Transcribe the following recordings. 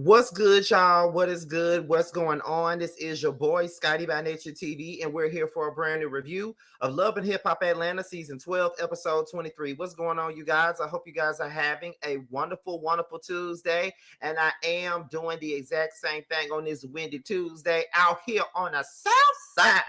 What's good, y'all? What is good? What's going on? This is your boy, Scotty by Nature TV, and we're here for a brand new review of Love and Hip Hop Atlanta Season 12, Episode 23. What's going on, you guys? I hope you guys are having a wonderful, wonderful Tuesday, and I am doing the exact same thing on this windy Tuesday out here on the south side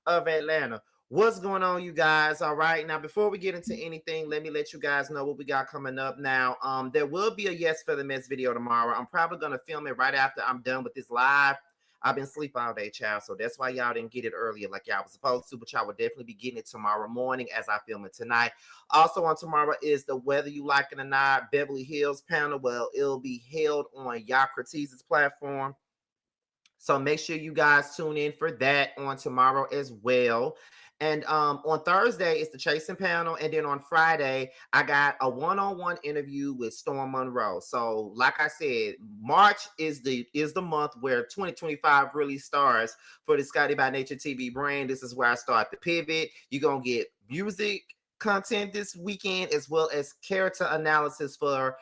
of Atlanta. What's going on, you guys? All right, now before we get into anything, let me let you guys know what we got coming up. Now there will be a Yes for the Mess video tomorrow. I'm probably gonna film it right after I'm done with this live. I've been asleep all day, child, so that's why y'all didn't get it earlier like y'all was supposed to, but y'all will definitely be getting it tomorrow morning as I film it tonight. Also on tomorrow is the Whether You Like It or Not Beverly Hills panel. Well, it'll be held on Yocratiz's platform, so make sure you guys tune in for that on tomorrow as well. And on Thursday, it's the Chasing panel. And then on Friday, I got a one-on-one interview with Storm Monroe. So like I said, March is the month where 2025 really starts for the Scotty by Nature TV brand. This is where I start the pivot. You're going to get music content this weekend, as well as character analysis for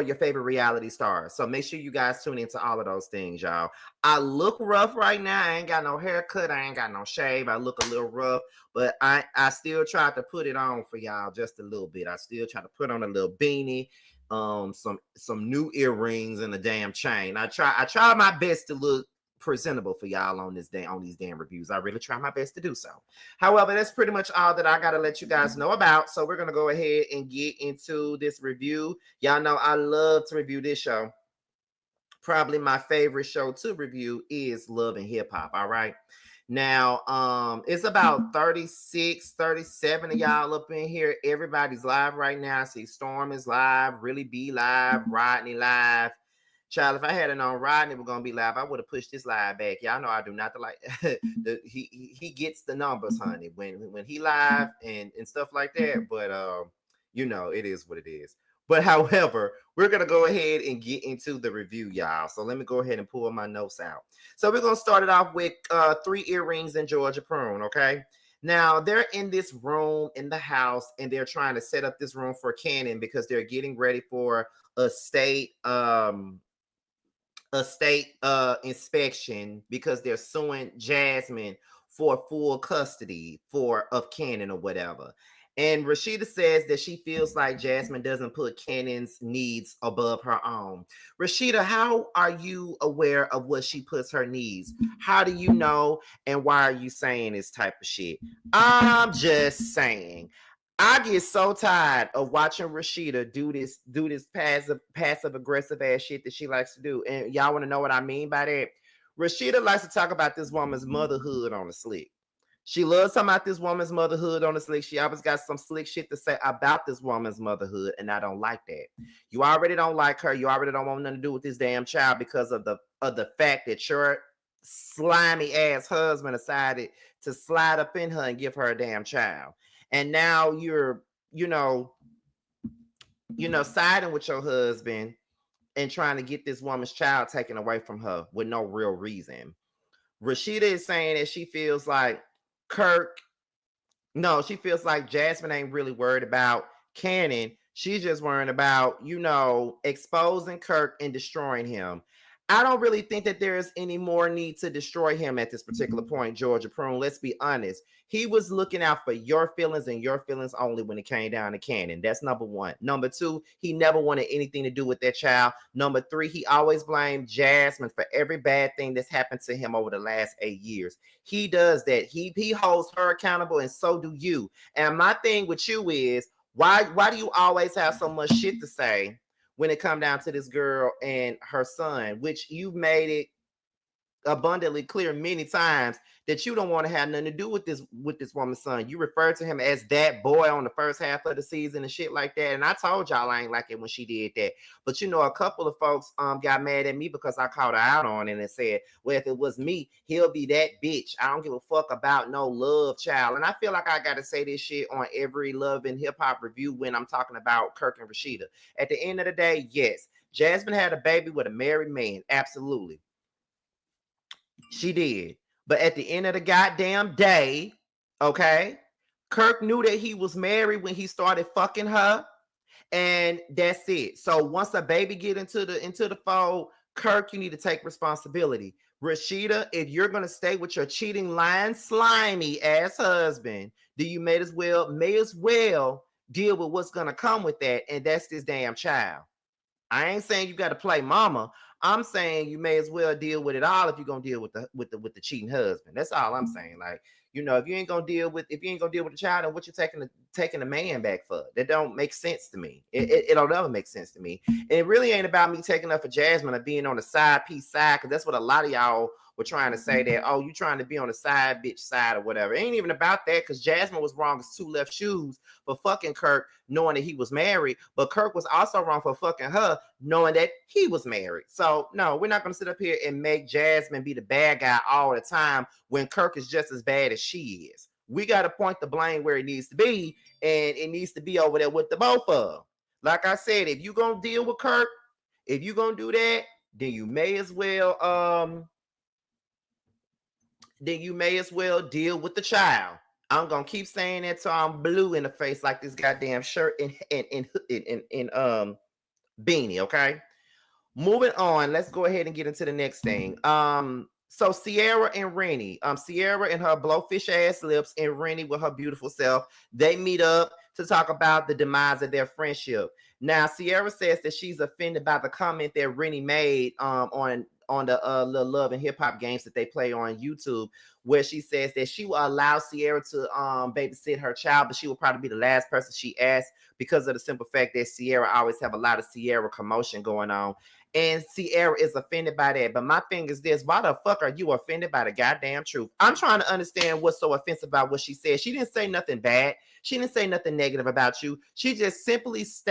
your favorite reality stars. So make sure you guys tune into all of those things, y'all. I look rough right now. I ain't got no haircut. I ain't got no shave. I look a little rough, but I still tried to put it on for y'all just a little bit. I still try to put on a little beanie, some new earrings and a damn chain. I try my best to look presentable for y'all on these damn reviews. I really try my best to do so. However, that's pretty much all that I gotta let you guys know about. So we're gonna go ahead and get into this review. Y'all know I love to review this show. Probably my favorite show to review is Love and Hip Hop. All right. Now, it's about 36, 37 of y'all up in here. Everybody's live right now. I see Storm is live, Really Be live, Rodney live. Child, if I had it on Rodney, we're gonna be live, I would have pushed this live back. Y'all know I do not like he gets the numbers, honey, when he live and stuff like that. But you know, it is what it is. But however, we're gonna go ahead and get into the review, y'all. So let me go ahead and pull my notes out. So we're gonna start it off with 3 earrings and Georgia Prune. Okay. Now they're in this room in the house, and they're trying to set up this room for Cannon because they're getting ready for a state inspection because they're suing Jasmine for full custody of Cannon or whatever. And Rashida says that she feels like Jasmine doesn't put Cannon's needs above her own. Rashida, how are you aware of what she puts her needs? How do you know? And why are you saying this type of shit? I'm just saying. I get so tired of watching Rashida do this passive aggressive ass shit that she likes to do. And y'all want to know what I mean by that? Rashida likes to talk about this woman's motherhood on the slick. She loves talking about this woman's motherhood on the slick. She always got some slick shit to say about this woman's motherhood, and I don't like that. You already don't like her. You already don't want nothing to do with this damn child because of the fact that your slimy ass husband decided to slide up in her and give her a damn child. And now you're, siding with your husband and trying to get this woman's child taken away from her with no real reason. Rashida is saying that she feels like she feels like Jasmine ain't really worried about Cannon. She's just worried about, exposing Kirk and destroying him. I don't really think that there is any more need to destroy him at this particular point, Georgia Prune. Let's be honest. He was looking out for your feelings and your feelings only when it came down to Cannon. That's number 1. Number 2, he never wanted anything to do with that child. Number 3, he always blamed Jasmine for every bad thing that's happened to him over the last 8 years. He does that. He holds her accountable, and so do you. And my thing with you is, why do you always have so much shit to say when it comes down to this girl and her son, which you've made it abundantly clear many times that you don't want to have nothing to do with this woman's son. You refer to him as that boy on the first half of the season and shit like that. And I told y'all I ain't like it when she did that. But a couple of folks got mad at me because I called her out on it and said, well, if it was me, he'll be that bitch. I don't give a fuck about no love child. And I feel like I gotta say this shit on every Love and Hip Hop review when I'm talking about Kirk and Rashida. At the end of the day, yes, Jasmine had a baby with a married man. Absolutely. She did. But at the end of the goddamn day, okay, Kirk knew that he was married when he started fucking her. And that's it. So once a baby get into the fold, Kirk, you need to take responsibility. Rashida, if you're gonna stay with your cheating, lying, slimy ass husband, then you may as well deal with what's gonna come with that, and that's this damn child. I ain't saying you got to play mama. I'm saying you may as well deal with it all if you're gonna deal with the cheating husband. That's all I'm saying. Like, if you ain't gonna deal with the child, then what you taking the man back for? That don't make sense to me. It don't ever make sense to me. And it really ain't about me taking up for Jasmine or being on the side piece side, because that's what a lot of y'all were trying to say, that, oh, you trying to be on the side bitch side or whatever. It ain't even about that, because Jasmine was wrong as two left shoes for fucking Kirk, knowing that he was married, but Kirk was also wrong for fucking her, knowing that he was married. So no, we're not gonna sit up here and make Jasmine be the bad guy all the time when Kirk is just as bad as she is. We got to point the blame where it needs to be, and it needs to be over there with the both of them. Like I said, if you gonna deal with Kirk, if you gonna do that, then you may as well deal with the child. I'm gonna keep saying that till I'm blue in the face like this goddamn shirt and beanie. Okay, moving on. Let's go ahead and get into the next thing. So Sierra and Renie, Sierra and her blowfish ass lips, and Renie with her beautiful self, they meet up to talk about the demise of their friendship. Now, Sierra says that she's offended by the comment that Renie made on the little love and hip hop games that they play on YouTube, where she says that she will allow Sierra to babysit her child, but she will probably be the last person she asks, because of the simple fact that Sierra always have a lot of Sierra commotion going on. And Sierra is offended by that. But my thing is this: why the fuck are you offended by the goddamn truth? I'm trying to understand what's so offensive about what she said. She didn't say nothing bad. She didn't say nothing negative about you. She just simply just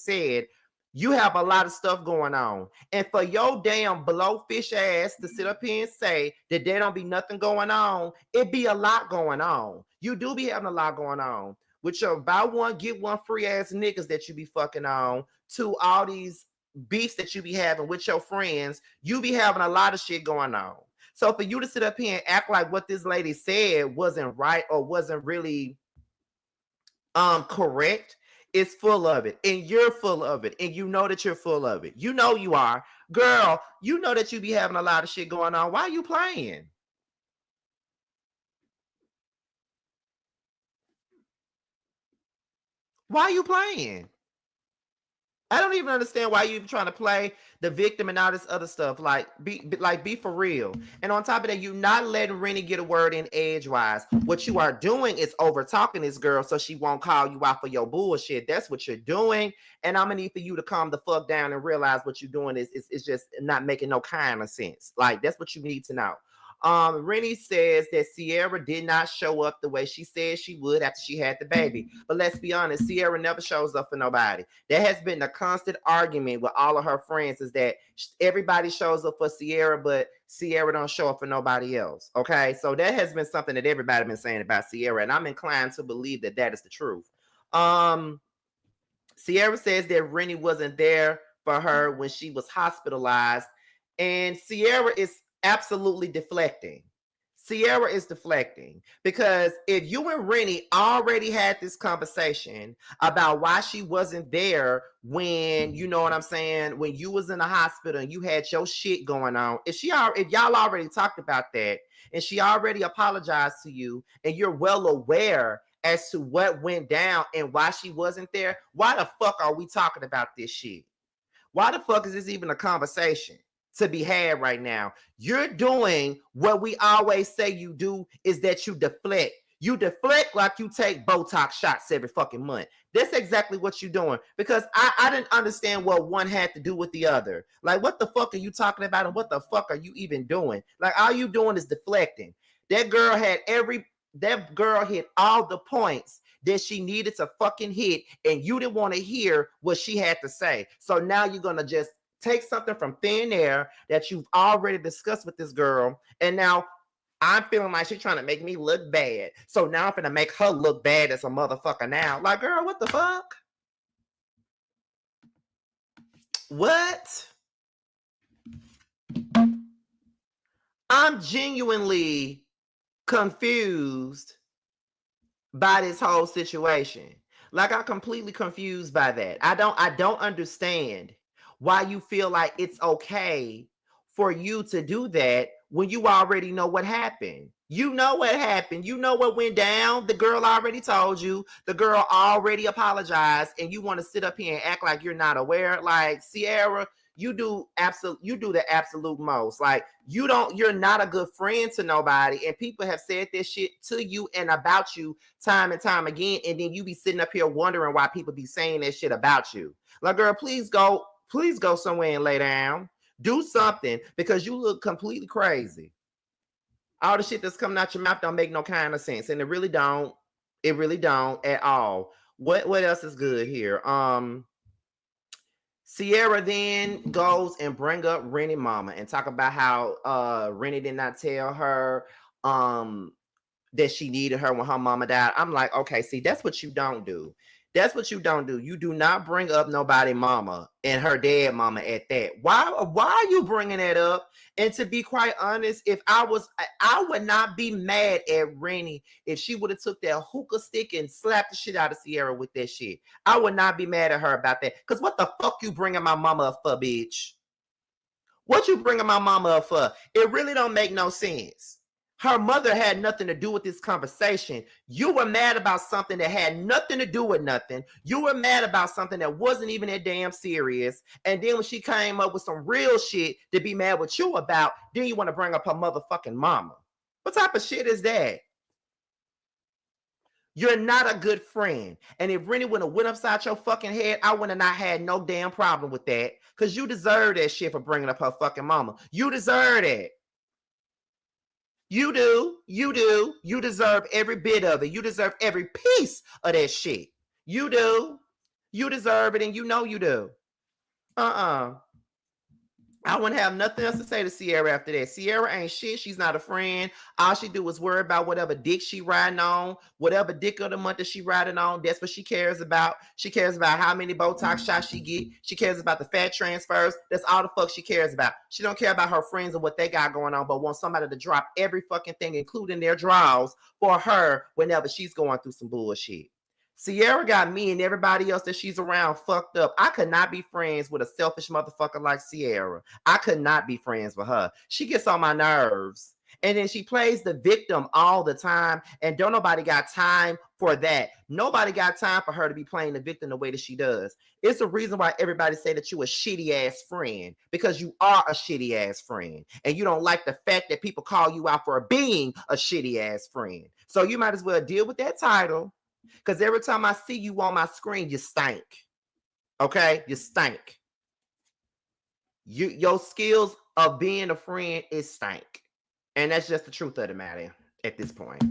said, you have a lot of stuff going on. And for your damn blowfish ass to sit up here and say that there don't be nothing going on, it be a lot going on. You do be having a lot going on. With your buy one, get one free ass niggas that you be fucking on, to all these beefs that you be having with your friends, you be having a lot of shit going on. So for you to sit up here and act like what this lady said wasn't right or wasn't really correct, is full of it, and you're full of it, and you know that you're full of it. You know you are. Girl, you know that you be having a lot of shit going on. Why are you playing? Why are you playing? I don't even understand why you trying to play the victim and all this other stuff. Like, be for real. And on top of that, you not letting Renie get a word in edgewise. What you are doing is over talking this girl so she won't call you out for your bullshit. That's what you're doing. And I'm gonna need for you to calm the fuck down and realize what you're doing is just not making no kind of sense. Like, that's what you need to know. Renie says that Sierra did not show up the way she said she would after she had the baby. But let's be honest, Sierra never shows up for nobody. That has been a constant argument with all of her friends, is that everybody shows up for Sierra, but Sierra don't show up for nobody else. Okay, so that has been something that everybody been saying about Sierra, and I'm inclined to believe that that is the truth. Um, Sierra says that Renie wasn't there for her when she was hospitalized, and Sierra is absolutely deflecting. Sierra is deflecting because if you and Renie already had this conversation about why she wasn't there when, you know what I'm saying, when you was in the hospital and you had your shit going on, if y'all already talked about that and she already apologized to you and you're well aware as to what went down and why she wasn't there, why the fuck are we talking about this shit? Why the fuck is this even a conversation to be had right now? You're doing what we always say you do, is that you deflect. You deflect like you take Botox shots every fucking month. That's exactly what you're doing, because I didn't understand what one had to do with the other. Like, what the fuck are you talking about, and what the fuck are you even doing? Like, all you doing is deflecting. That girl hit all the points that she needed to fucking hit, and you didn't want to hear what she had to say. So now you're gonna just take something from thin air that you've already discussed with this girl, and now I'm feeling like she's trying to make me look bad. So now I'm gonna make her look bad as a motherfucker now. Like, girl, what the fuck? What? I'm genuinely confused by this whole situation. Like, I'm completely confused by that. I don't understand why you feel like it's okay for you to do that when you already know what happened. You know what happened. You know what went down. The girl already told you. The girl already apologized, and you want to sit up here and act like you're not aware. Like, Sierra, you do the absolute most. Like, you're not a good friend to nobody, and people have said this shit to you and about you time and time again, and then you be sitting up here wondering why people be saying that shit about you. Like, girl, please go somewhere and lay down. Do something, because you look completely crazy. All the shit that's coming out your mouth don't make no kind of sense, and it really don't. It really don't at all. What else is good here? Sierra then goes and bring up Renie mama and talk about how Renie did not tell her that she needed her when her mama died. I'm like, okay, see, that's what you don't do. That's what you don't do. You do not bring up nobody mama and her dead mama at that. Why are you bringing that up? And to be quite honest, if I would not be mad at Renie if she would have took that hookah stick and slapped the shit out of Sierra with that shit. I would not be mad at her about that. Because what the fuck you bringing my mama up for, bitch? What you bringing my mama up for? It really don't make no sense. Her mother had nothing to do with this conversation. You were mad about something that had nothing to do with nothing. You were mad about something that wasn't even that damn serious. And then when she came up with some real shit to be mad with you about, then you want to bring up her motherfucking mama. What type of shit is that? You're not a good friend. And if Renie would have went upside your fucking head, I would have not had no damn problem with that. Because you deserve that shit for bringing up her fucking mama. You deserve it. You do. You do. You deserve every bit of it. You deserve every piece of that shit. You do. You deserve it, and you know you do. I wouldn't have nothing else to say to Sierra after that. Sierra ain't shit. She's not a friend. All she do is worry about whatever dick she riding on, whatever dick of the month that she riding on. That's what she cares about. She cares about how many Botox shots she get. She cares about the fat transfers. That's all the fuck she cares about. She don't care about her friends and what they got going on, but wants somebody to drop every fucking thing, including their draws, for her whenever she's going through some bullshit. Sierra got me and everybody else that she's around fucked up. I could not be friends with a selfish motherfucker like Sierra. I could not be friends with her. She gets on my nerves. And then she plays the victim all the time. And don't nobody got time for that. Nobody got time for her to be playing the victim the way that she does. It's the reason why everybody say that you a shitty ass friend. Because you are a shitty ass friend. And you don't like the fact that people call you out for being a shitty ass friend. So you might as well deal with that title. Because every time I see you on my screen, you stink. Okay? You stink. Your skills of being a friend is stank. And that's just the truth of the matter at this point.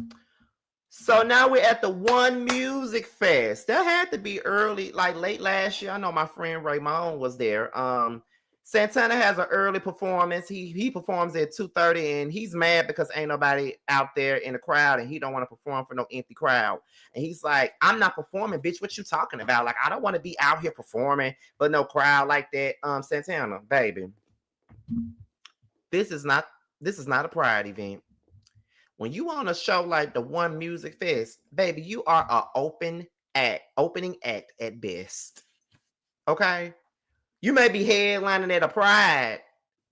So now we're at the One Music Fest. That had to be early, like late last year. I know my friend Raymond was there. Santana has an early performance. He performs at 2:30, and he's mad because ain't nobody out there in the crowd, and he don't want to perform for no empty crowd. And he's like, I'm not performing, bitch. What you talking about? Like, I don't want to be out here performing, but no crowd like that. Santana, baby, this is not a pride event. When you on a show like the One Music Fest, baby, you are an opening act at best. Okay? You may be headlining at a Pride,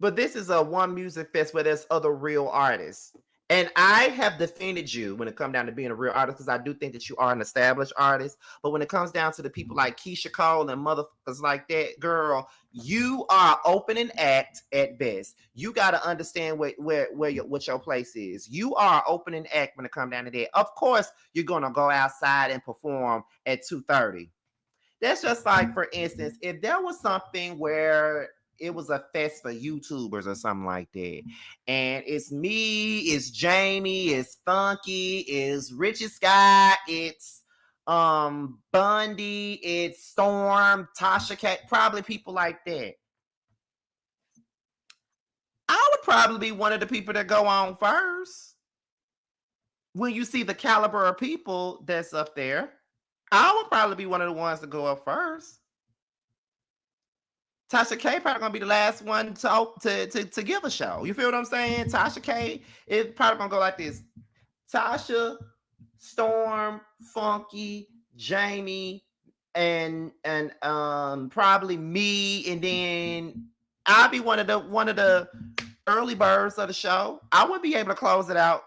but this is a One Music Fest where there's other real artists. And I have defended you when it comes down to being a real artist, because I do think that you are an established artist. But when it comes down to the people like Keisha Cole and motherfuckers like that, girl, you are opening act at best. You got to understand what your place is. You are opening act when it comes down to that. Of course, you're gonna go outside and perform at 2:30. That's just like, for instance, if there was something where it was a fest for YouTubers or something like that, and it's me, it's Jamie, it's Funky, it's Richie Sky, it's Bundy, it's Storm, Tasha K, probably people like that. I would probably be one of the people that go on first. When you see the caliber of people that's up there, I would probably be one of the ones to go up first. Tasha K probably gonna be the last one to give a show. You feel what I'm saying? Tasha K is probably gonna go like this. Tasha, Storm, Funky, Jamie, and probably me, and then I'll be one of the early birds of the show. I would be able to close it out.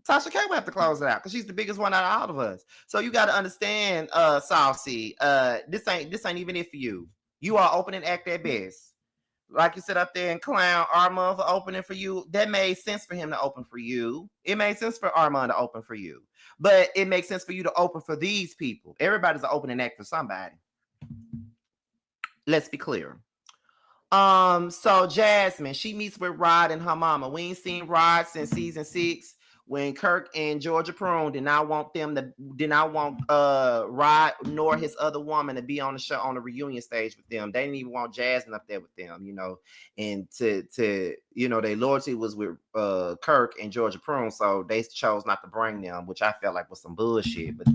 Tasha K would have to close it out because she's the biggest one out of all of us. So you got to understand, Saucy. This ain't even it for you. You are opening act at best. Like you sit up there and clown Armand for opening for you. That made sense for him to open for you. It made sense for Armand to open for you. But it makes sense for you to open for these people. Everybody's an opening act for somebody. Let's be clear. So Jasmine, she meets with Rod and her mama. We ain't seen Rod since season 6 when Kirk and Georgia Prune did not want Rod nor his other woman to be on the show on the reunion stage with them. They didn't even want Jasmine up there with them, and to their loyalty was with Kirk and Georgia Prune, so they chose not to bring them, which I felt like was some bullshit, but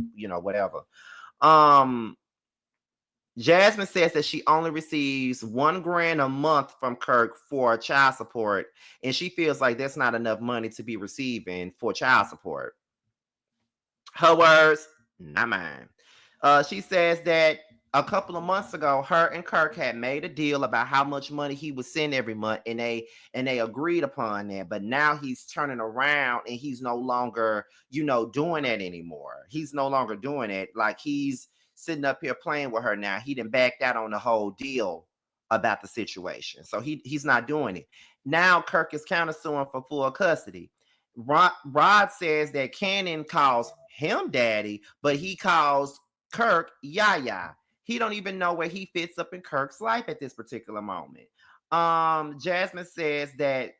whatever. Um Jasmine says that she only receives $1,000 a month from Kirk for child support, and she feels like that's not enough money to be receiving for child support. Her words, not mine. She says that a couple of months ago, her and Kirk had made a deal about how much money he would send every month, and they agreed upon that. But now he's turning around and he's no longer, doing that anymore. He's no longer doing it. Like, he's sitting up here playing with her now. He didn't back out on the whole deal about the situation. So he's not doing it. Now Kirk is countersuing for full custody. Rod says that Cannon calls him daddy, but he calls Kirk Yaya. He don't even know where he fits up in Kirk's life at this particular moment. Jasmine says that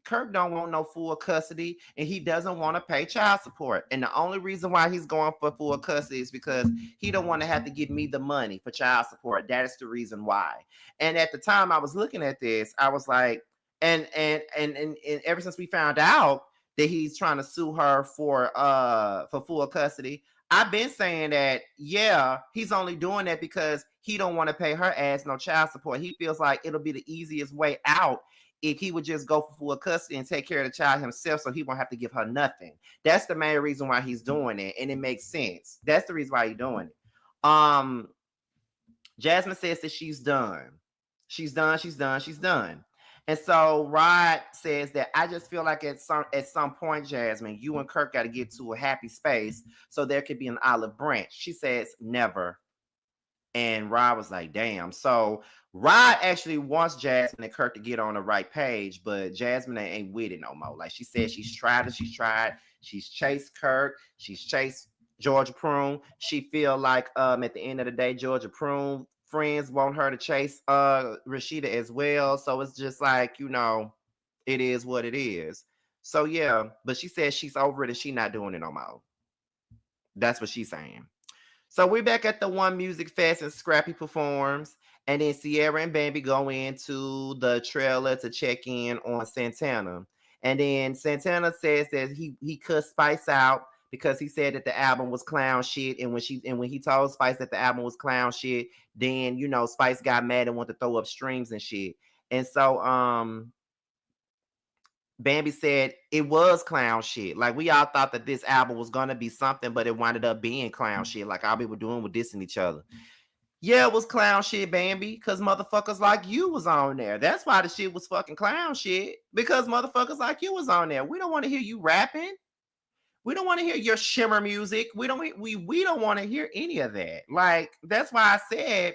Kirk don't want no full custody, and he doesn't want to pay child support. And the only reason why he's going for full custody is because he don't want to have to give me the money for child support. That is the reason why. And at the time I was looking at this, I was like, and ever since we found out that he's trying to sue her for full custody, I've been saying that, yeah, he's only doing that because he don't want to pay her ass no child support. He feels like it'll be the easiest way out if he would just go for full custody and take care of the child himself, so he won't have to give her nothing. That's the main reason why he's doing it, and it makes sense. That's the reason why he's doing it. Jasmine says that she's done. She's done. And so Rod says that I just feel like at some point, Jasmine, you and Kirk got to get to a happy space so there could be an olive branch. She says never. And Rod was like, damn. So Rod actually wants Jasmine and Kirk to get on the right page, but Jasmine ain't with it no more. Like she said, she's tried. She's chased Kirk. She's chased Georgia Prune. She feel like at the end of the day, Georgia Prune friends want her to chase Rashida as well. So it's just like, it is what it is. So yeah, but she says she's over it and she's not doing it no more. That's what she's saying. So we're back at the One Music Fest and Scrappy performs. And then Sierra and Bambi go into the trailer to check in on Santana. And then Santana says that he cut Spice out because he said that the album was clown shit. And when he told Spice that the album was clown shit, then Spice got mad and wanted to throw up streams and shit. And so Bambi said it was clown shit. Like, we all thought that this album was gonna be something, but it wound up being clown shit. Like all we were doing with dissing each other. Yeah, it was clown shit, Bambi, because motherfuckers like you was on there. That's why the shit was fucking clown shit. Because motherfuckers like you was on there. We don't want to hear you rapping. We don't want to hear your shimmer music. We don't want to hear any of that. Like, that's why I said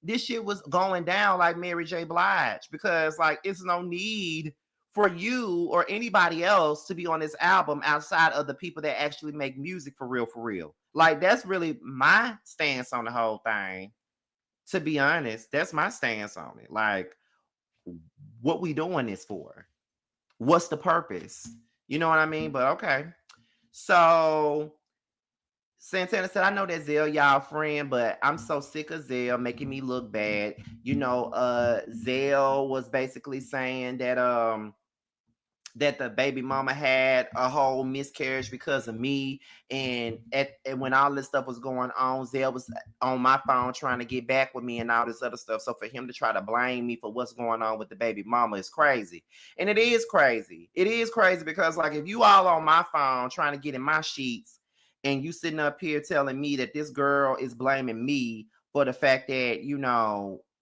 this shit was going down like Mary J. Blige, because like it's no need for you or anybody else to be on this album outside of the people that actually make music for real. Like, that's really my stance on the whole thing. To be honest, that's my stance on it. Like, what we doing this for? What's the purpose? You know what I mean? But okay. So Santana said, I know that Zell y'all friend, but I'm so sick of Zell making me look bad. Zell was basically saying that the baby mama had a whole miscarriage because of me, and when all this stuff was going on, Zell was on my phone trying to get back with me and all this other stuff. So for him to try to blame me for what's going on with the baby mama is crazy. And it is crazy. It is crazy because, like, if you all on my phone trying to get in my sheets and you sitting up here telling me that this girl is blaming me for the fact that,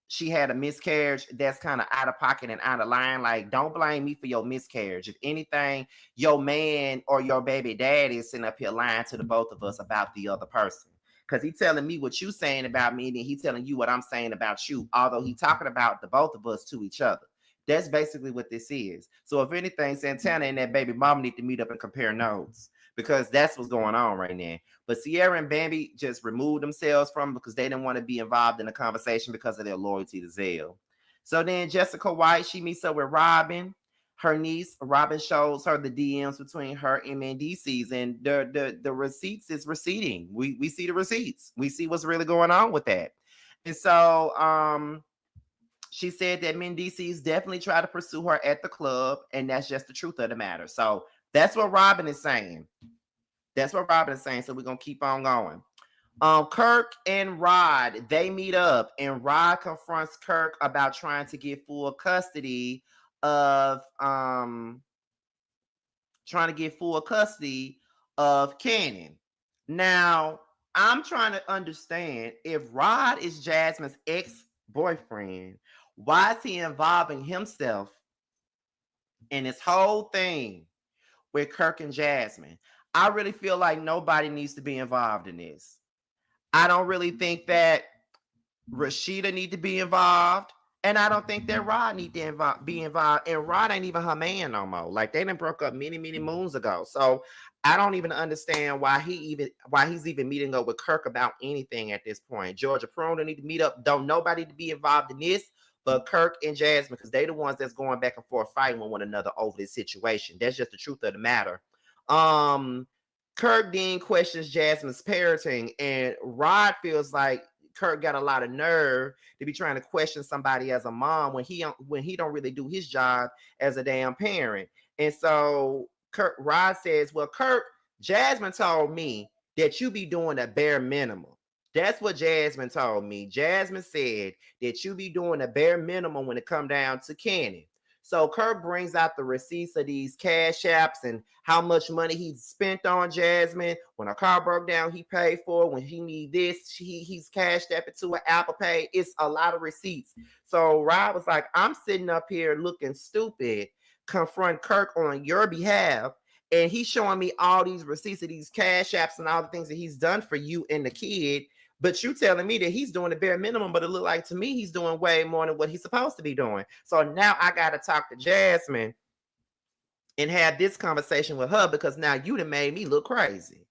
she had a miscarriage. That's kind of out of pocket and out of line. Like, don't blame me for your miscarriage. If anything, your man or your baby daddy is sitting up here lying to the both of us about the other person. Because he telling me what you saying about me, and then he telling you what I'm saying about you, although he talking about the both of us to each other. That's basically what this is. So if anything, Santana and that baby mama need to meet up and compare notes, because that's what's going on right now. But Sierra and Bambi just removed themselves from because they didn't want to be involved in the conversation because of their loyalty to Zell. So then Jessica White, she meets up with Robin, her niece. Robin shows her the DMs between her and Mendices, and the receipts is receding. We see the receipts. We see what's really going on with that. And so she said that Mendices definitely tried to pursue her at the club, and that's just the truth of the matter. So that's what Robin is saying. That's what Robin is saying. So we're gonna keep on going. Kirk and Rod, they meet up, and Rod confronts Kirk about trying to get full custody of Cannon. Now, I'm trying to understand, if Rod is Jasmine's ex-boyfriend, why is he involving himself in this whole thing with Kirk and Jasmine? I really feel like nobody needs to be involved in this. I don't really think that Rashida need to be involved, and I don't think that Rod need to be involved. And Rod ain't even her man no more. Like, they done broke up many, many moons ago. So I don't even understand why he's even meeting up with Kirk about anything at this point. Georgia Prune don't need to meet up. Don't nobody to be involved in this but Kirk and Jasmine, because they the ones that's going back and forth fighting with one another over this situation. That's just the truth of the matter. Kirk then questions Jasmine's parenting, and Rod feels like Kirk got a lot of nerve to be trying to question somebody as a mom when he don't really do his job as a damn parent. And so Rod says, well, Kirk, Jasmine told me that you be doing a bare minimum. That's what Jasmine told me. Jasmine said that you be doing a bare minimum when it come down to Cannon. So Kirk brings out the receipts of these cash apps and how much money he spent on Jasmine. When a car broke down, he paid for it. When he need this, he's cashed up into an Apple Pay. It's a lot of receipts. So Rob was like, I'm sitting up here looking stupid, confront Kirk on your behalf. And he's showing me all these receipts of these cash apps and all the things that he's done for you and the kid. But you telling me that he's doing the bare minimum, but it look like to me he's doing way more than what he's supposed to be doing. So now I got to talk to Jasmine and have this conversation with her, because now you done made me look crazy.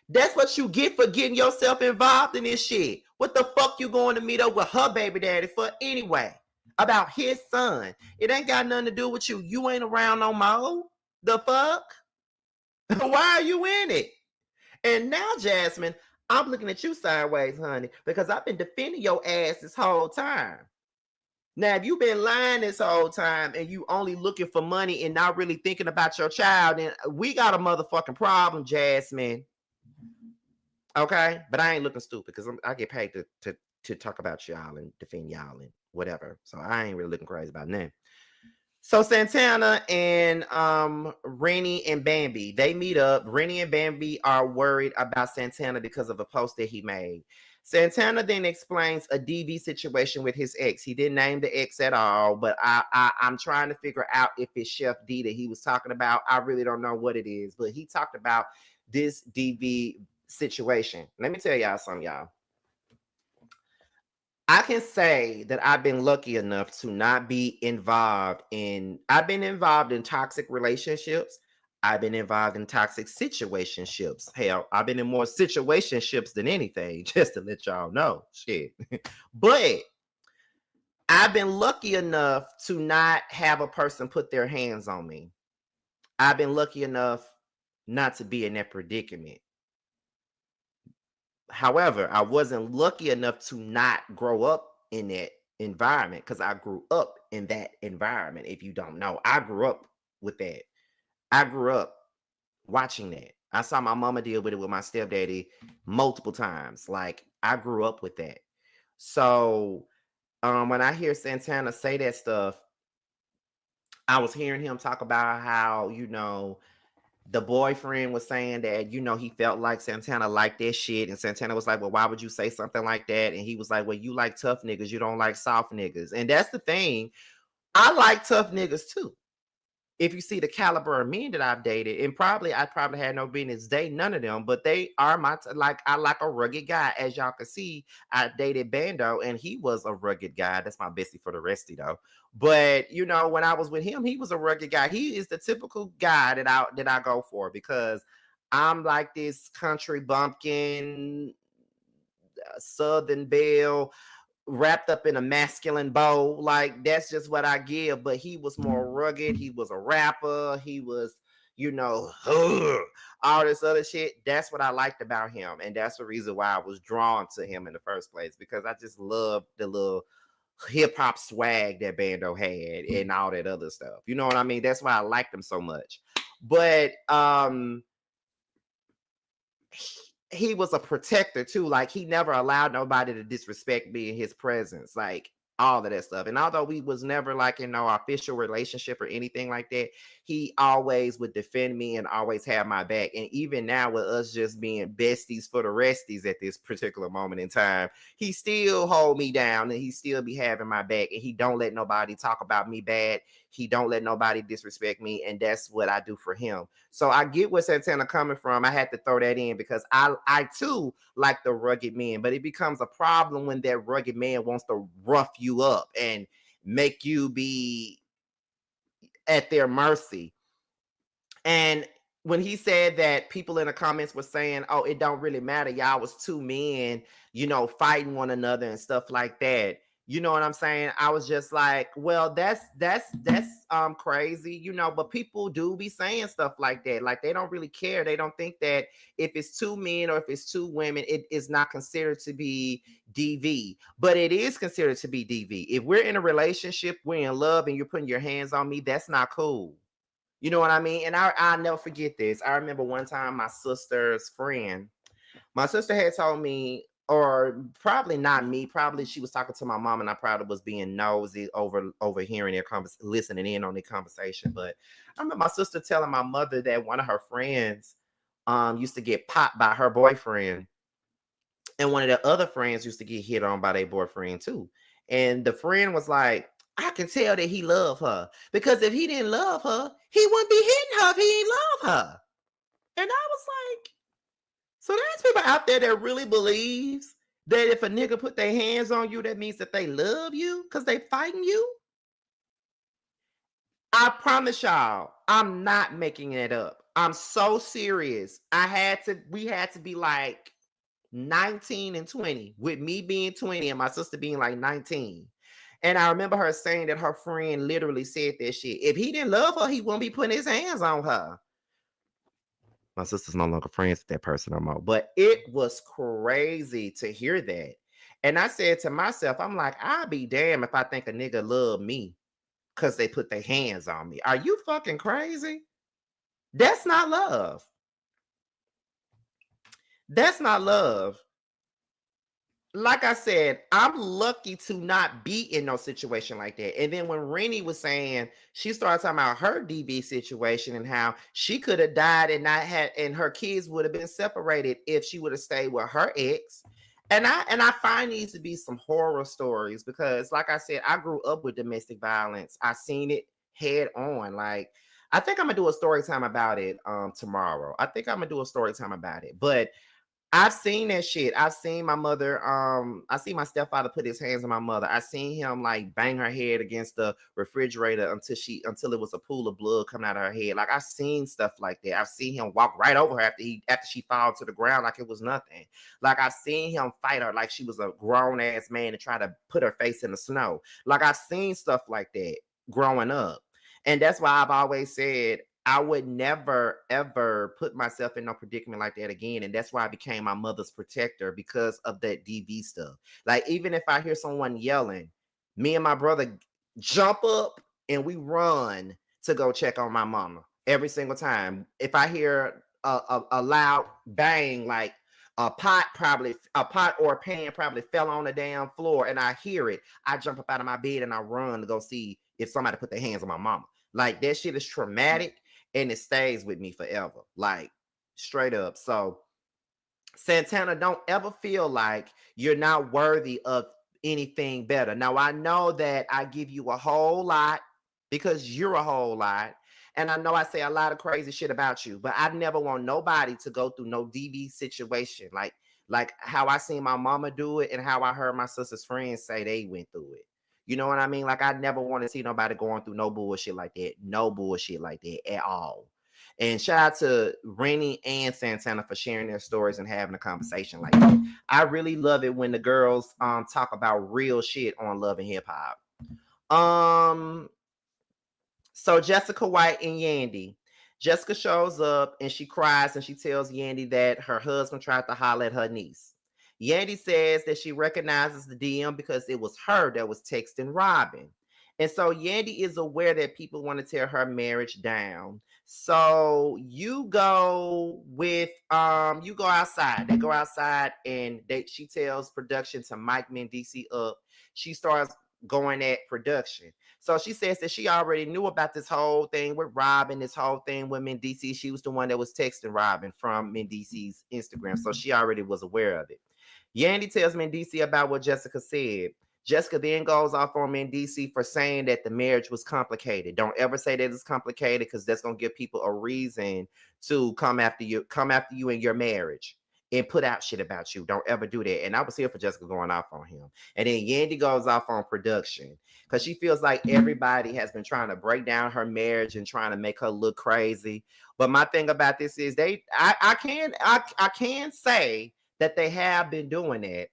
That's what you get for getting yourself involved in this shit. What the fuck you going to meet up with her baby daddy for anyway? About his son. It ain't got nothing to do with you. You ain't around no more. The fuck? Why are you in it? And now, Jasmine, I'm looking at you sideways, honey, because I've been defending your ass this whole time. Now, if you've been lying this whole time and you only looking for money and not really thinking about your child, then we got a motherfucking problem, Jasmine. Okay? But I ain't looking stupid because I get paid to talk about y'all and defend y'all and whatever. So I ain't really looking crazy about nothing. So Santana and Renie and Bambi, they meet up. Renie and Bambi are worried about Santana because of a post that he made. Santana then explains a DV situation with his ex. He didn't name the ex at all, but I'm trying to figure out if it's Chef D that he was talking about. I really don't know what it is, but he talked about this DV situation. Let me tell y'all something, y'all. I can say that I've been lucky enough to not be involved in, I've been involved in toxic relationships. I've been involved in toxic situationships. Hell, I've been in more situationships than anything, just to let y'all know. Shit. But I've been lucky enough to not have a person put their hands on me. I've been lucky enough not to be in that predicament. However, I wasn't lucky enough to not grow up in that environment, because I grew up in that environment. If you don't know, I grew up with that. I grew up watching that. I saw my mama deal with it with my stepdaddy multiple times. Like, I grew up with that. So when I hear Santana say that stuff, I was hearing him talk about how, the boyfriend was saying that, he felt like Santana liked that shit. And Santana was like, well, why would you say something like that? And he was like, well, you like tough niggas. You don't like soft niggas. And that's the thing. I like tough niggas too. If you see the caliber of men that I've dated, and I probably had no business dating none of them, but they are like, I like a rugged guy. As y'all can see, I dated Bando, and he was a rugged guy. That's my bestie for the resty though. But when I was with him, he was a rugged guy. He is the typical guy that I go for, because I'm like this country bumpkin, Southern belle, wrapped up in a masculine bow. Like, that's just what I give. But he was more rugged. He was a rapper. He was, all this other shit. That's what I liked about him. And that's the reason why I was drawn to him in the first place, because I just loved the little hip hop swag that Bando had and all that other stuff. You know what I mean? That's why I liked him so much. But he was a protector too. Like, he never allowed nobody to disrespect me in his presence, like all of that stuff. And although we was never like in no official relationship or anything like that, he always would defend me and always have my back. And even now, with us just being besties for the resties at this particular moment in time, he still hold me down, and he still be having my back, and he don't let nobody talk about me bad. He don't let nobody disrespect me, and that's what I do for him. So I get where Santana coming from. I had to throw that in, because I too like the rugged men, but it becomes a problem when that rugged man wants to rough you up and make you be at their mercy. And when he said that, people in the comments were saying, oh, it don't really matter, y'all was two men, fighting one another and stuff like that. You know what I'm saying? I was just like, well, that's crazy, but people do be saying stuff like that. Like, they don't really care. They don't think that if it's two men or if it's two women, it is not considered to be DV. But it is considered to be DV. If we're in a relationship, we're in love, and you're putting your hands on me, that's not cool. You know what I mean? And I'll never forget this. I remember one time my sister had told me, or probably not me, probably she was talking to my mom, and I probably was being nosy, overhearing their listening in on their conversation. But I remember my sister telling my mother that one of her friends used to get popped by her boyfriend, and one of the other friends used to get hit on by their boyfriend too. And the friend was like, I can tell that he loved her, because if he didn't love her, he wouldn't be hitting her if he didn't love her. And I was like, so there's people out there that really believes that if a nigga put their hands on you, that means that they love you because they fighting you. I promise y'all, I'm not making it up. I'm so serious. We had to be like 19 and 20, with me being 20 and my sister being like 19. And I remember her saying that her friend literally said that shit. If he didn't love her, he wouldn't be putting his hands on her. My sister's no longer friends with that person no more. But it was crazy to hear that. And I said to myself, I'm like, I'll be damned if I think a nigga love me because they put their hands on me. Are you fucking crazy? That's not love. That's not love. Like I said, I'm lucky to not be in no situation like that. And then when Renie was saying, she started talking about her DV situation and how she could have died and her kids would have been separated if she would have stayed with her ex. And I find these to be some horror stories, because like I said, I grew up with domestic violence. I seen it head on. Like, I think I'm gonna do a story time about it tomorrow. I think I'm gonna do a story time about it. But I've seen that shit. I've seen my mother. I see my stepfather put his hands on my mother. I seen him like bang her head against the refrigerator until it was a pool of blood coming out of her head. Like, I've seen stuff like that. I've seen him walk right over her after she fall to the ground like it was nothing. Like, I've seen him fight her like she was a grown ass man and try to put her face in the snow. Like, I've seen stuff like that growing up, and that's why I've always said I would never, ever put myself in no predicament like that again. And that's why I became my mother's protector, because of that DV stuff. Like, even if I hear someone yelling, me and my brother jump up and we run to go check on my mama every single time. If I hear a loud bang, like a pot or a pan probably fell on the damn floor, and I hear it, I jump up out of my bed and I run to go see if somebody put their hands on my mama. Like, that shit is traumatic. and it stays with me forever. Like straight up. So Santana, don't ever feel like you're not worthy of anything better. Now, I know that I give you a whole lot because you're a whole lot. And I know I say a lot of crazy shit about you, but I never want nobody to go through no DV situation. Like how I seen my mama do it and how I heard my sister's friends say they went through it. You know what I mean? Like I never want to see nobody going through no bullshit like that. No bullshit like that at all. And shout out to Renie and Santana for sharing their stories and having a conversation like that. I really love it when the girls talk about real shit on Love and Hip Hop. Um so Jessica White and Yandy. Jessica shows up and she cries and she tells Yandy that her husband tried to holler at her niece. Yandy says that she recognizes the DM because it was her that was texting Robin. And so Yandy is aware that people want to tear her marriage down. So you go outside. They go outside and she tells production to mic Mendici up. She starts going at production. So she says that she already knew about this whole thing with Robin, this whole thing with Mendici. She was the one that was texting Robin from Mendici's Instagram. So she already was aware of it. Yandy tells Mendici about what Jessica said. Jessica then goes off on Mendici for saying that the marriage was complicated. Don't ever say that it's complicated because that's going to give people a reason to come after you in your marriage and put out shit about you. Don't ever do that. And I was here for Jessica going off on him. And then Yandy goes off on production because she feels like everybody has been trying to break down her marriage and trying to make her look crazy. But my thing about this is I can say that they have been doing that.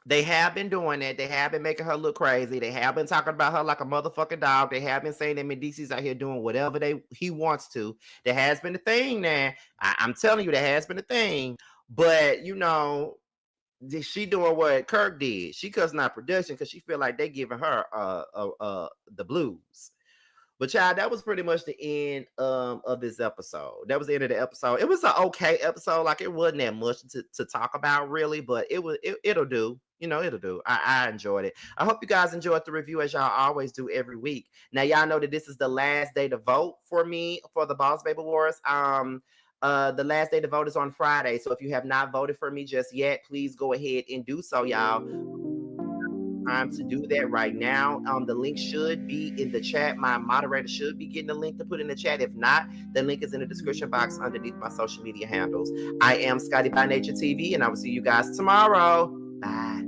They have been doing that. They have been making her look crazy. They have been talking about her like a motherfucking dog. They have been saying that Medici's out here doing whatever he wants to. There has been a thing now. I'm telling you, there has been a thing. But she doing what Kirk did. She cussing out production because she feel like they giving her the blues. But child, that was pretty much the end of this episode. That was the end of the episode. It was an okay episode. Like it wasn't that much to talk about really, but it'll do. It'll do. I enjoyed it. I hope you guys enjoyed the review as y'all always do every week. Now y'all know that this is the last day to vote for me for the Boss Baby Wars. The last day to vote is on Friday. So if you have not voted for me just yet, please go ahead and do so, y'all. Time to do that right now. The link should be in the chat. My moderator should be getting the link to put in the chat. If not, the link is in the description box underneath my social media handles. I am Scotty by Nature TV, and I will see you guys tomorrow. Bye.